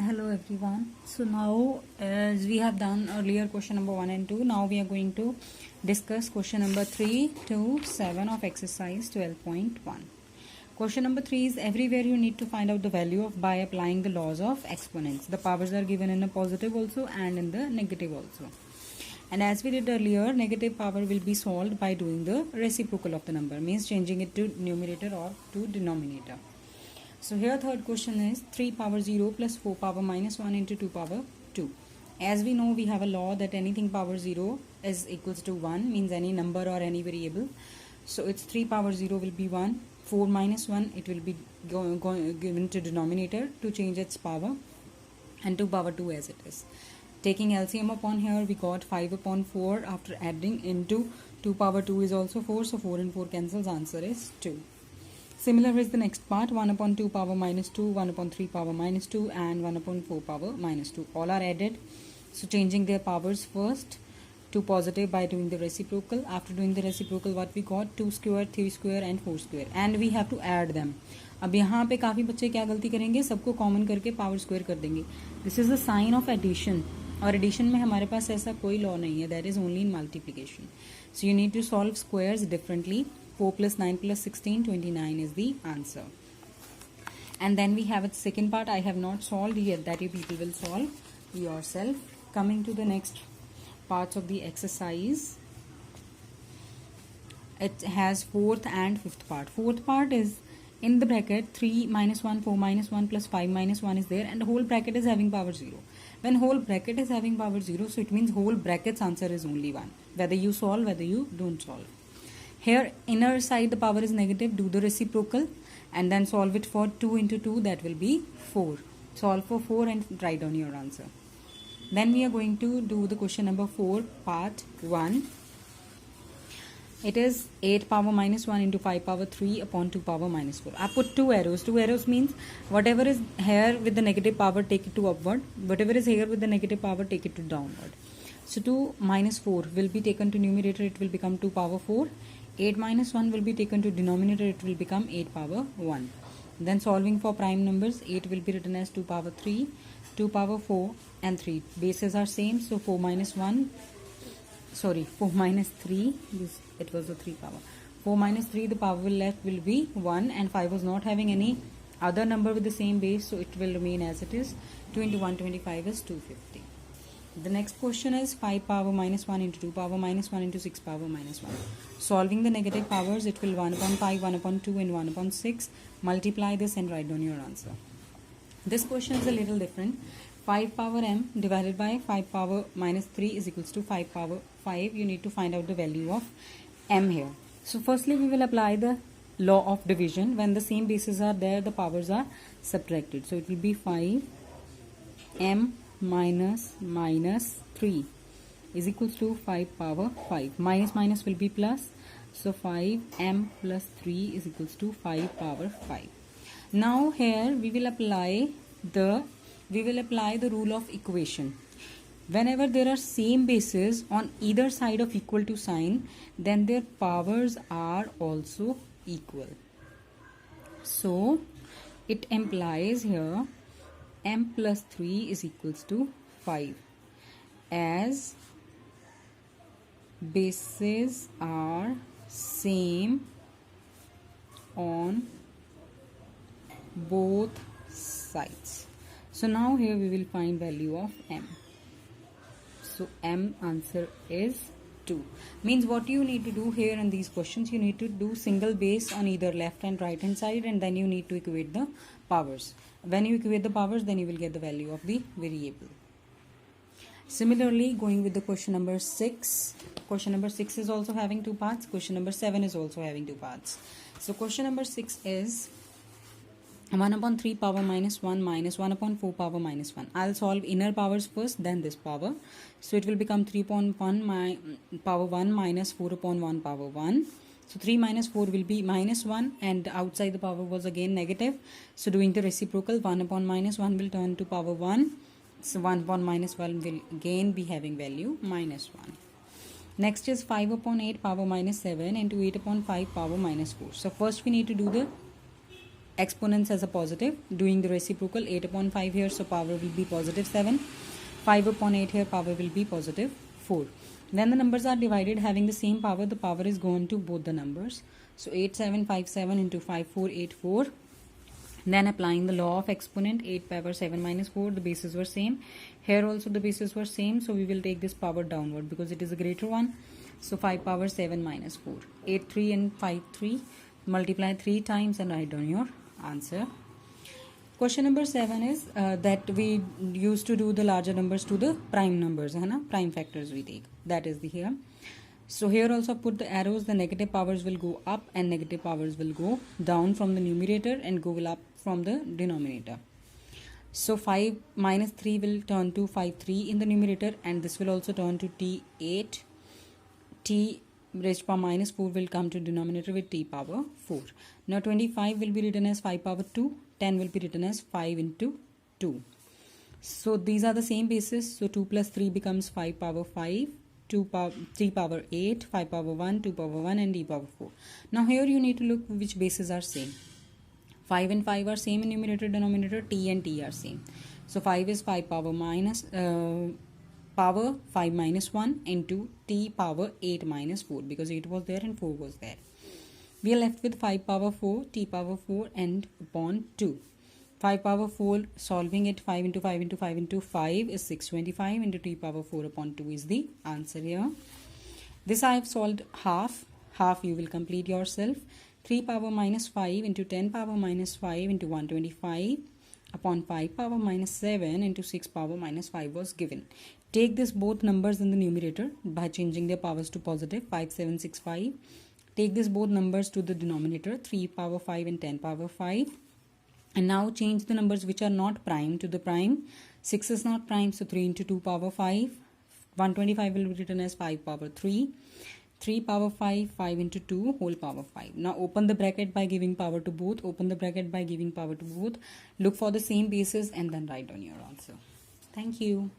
Hello everyone. So now as we have done earlier question number 1 and 2, now we are going to discuss question number 3 to 7 of exercise 12.1. Question number 3 is everywhere you need to find out the value of by applying the laws of exponents. The powers are given in a positive also and in the negative also. And as we did earlier, negative power will be solved by doing the reciprocal of the number, means changing it to numerator or to denominator. So here third question is 3 power 0 plus 4 power minus 1 into 2 power 2. As we know, we have a law that anything power 0 is equals to 1, means any number or any variable. So it's 3 power 0 will be 1, 4 minus 1 it will be given to denominator to change its power, and 2 power 2 as it is. Taking LCM upon here, we got 5 upon 4 after adding into 2 power 2 is also 4, so 4 and 4 cancels, answer is 2. Similar is the next part, 1 upon 2 power minus 2, 1 upon 3 power minus 2 and 1 upon 4 power minus 2. All are added. So changing their powers first to positive by doing the reciprocal. After doing the reciprocal, what we got? 2 square, 3 square and 4 square. And we have to add them. अब यहाँ पे काफ़ी बच्चे क्या गलती करेंगे, सबको common करके पावर स्क्वायर कर देंगे. This is the sign of addition, और एडिशन में हमारे पास ऐसा कोई लॉ नहीं है, that is only in multiplication. So you need to solve squares differently. 4 plus 9 plus 16, 29 is the answer. And then we have its second part. I have not solved yet, that you people will solve yourself. Coming to the next parts of the exercise, it has fourth and fifth part. Fourth part is in the bracket 3 minus 1, 4 minus 1 plus 5 minus 1 is there, and the whole bracket is having power 0. When whole bracket is having power 0, so it means whole bracket's answer is only 1, whether you solve, whether you don't solve. Here inner side the power is negative, do the reciprocal and then solve it for 2 into 2, that will be 4. Solve for 4 and write down your answer. Then we are going to do the question number 4 part 1. It is 8 power minus 1 into 5 power 3 upon 2 power minus 4. I put 2 arrows. 2 arrows means whatever is here with the negative power, take it to upward. Whatever is here with the negative power, take it to downward. So 2 minus 4 will be taken to numerator, it will become 2 power 4. 8 minus 1 will be taken to denominator, it will become 8 power 1. Then solving for prime numbers, 8 will be written as 2 power 3, 2 power 4 and 3. Bases are same, so 4 minus 3, it was the 3 power. 4 minus 3, the power left will be 1, and 5 was not having any other number with the same base, so it will remain as it is. 2 into 125 is 250. The next question is 5 power minus 1 into 2 power minus 1 into 6 power minus 1. Solving the negative powers, it will 1 upon 5, 1 upon 2 and 1 upon 6. Multiply this and write down your answer. This question is a little different. 5 power m divided by 5 power minus 3 is equals to 5 power 5. You need to find out the value of m here. So firstly we will apply the law of division. When the same bases are there, the powers are subtracted. So it will be 5 m minus 3 is equals to 5 power 5. Minus minus will be plus, so 5m plus 3 is equals to 5 power 5. Now here we will apply the rule of equation. Whenever there are same bases on either side of equal to sign, then their powers are also equal. So it implies here m plus 3 is equals to 5, as bases are same on both sides. So now here we will find value of m. So m answer is 2. Means what you need to do here in these questions, you need to do single base on either left and right hand side, and then you need to equate the powers. When you equate the powers, then you will get the value of the variable. Similarly, going with the question number 6. Question number 6 is also having 2 parts. Question number 7 is also having 2 parts. So question number 6 is 1 upon 3 power minus 1 minus 1 upon 4 power minus 1. I'll solve inner powers first, then this power. So it will become 3 upon 1 power 1 minus 4 upon 1 power 1. So 3 minus 4 will be minus 1, and outside the power was again negative. So doing the reciprocal, 1 upon minus 1 will turn to power 1. So 1 upon minus 1 will again be having value minus 1. Next is 5 upon 8 power minus 7 into 8 upon 5 power minus 4. So first we need to do the exponents as a positive, doing the reciprocal. 8 upon 5 here, so power will be positive 7. 5 upon 8 here, power will be positive 4. When the numbers are divided having the same power, the power is going to both the numbers. So 8757 into 5484. Then applying the law of exponent, 8 power 7 minus 4, the bases were same. Here also the bases were same, so we will take this power downward because it is a greater one. So 5 power 7 minus 4. 8 3 and 5 3. Multiply 3 times and write down your answer. Question number 7 is that we used to do the larger numbers to the prime numbers, है ना? Prime factors we take. That is the here. So here also put the arrows, the negative powers will go up and negative powers will go down from the numerator and go up from the denominator. So 5 minus 3 will turn to 5 3 in the numerator, and this will also turn to t8. T raised to power minus 4 will come to denominator with t power 4. Now 25 will be written as 5 power 2. 10 will be written as 5 into 2. So these are the same bases. So 2 plus 3 becomes 5 power 5. 3 power 8, 5 power 1, 2 power 1 and e power 4. Now here you need to look which bases are same. 5 and 5 are same in numerator, denominator. T and T are same. So 5 is 5 power minus power 5 minus 1 into t power 8 minus 4, because 8 was there and 4 was there. We are left with 5 power 4, t power 4 and upon 2. 5 power 4, solving it, 5 into 5 into 5 into 5 is 625 into t power 4 upon 2 is the answer here. This I have solved half you will complete yourself. 3 power minus 5 into 10 power minus 5 into 125 upon 5 power minus 7 into 6 power minus 5 was given. Take this both numbers in the numerator by changing their powers to positive, 5765. Take this both numbers to the denominator, 3 power 5 and 10 power 5. And now change the numbers which are not prime to the prime. 6 is not prime, so 3 into 2 power 5. 125 will be written as 5 power 3. 3 power 5, 5 into 2 whole power 5. Now open the bracket by giving power to both. Open the bracket by giving power to both. Look for the same bases and then write down your answer. Thank you.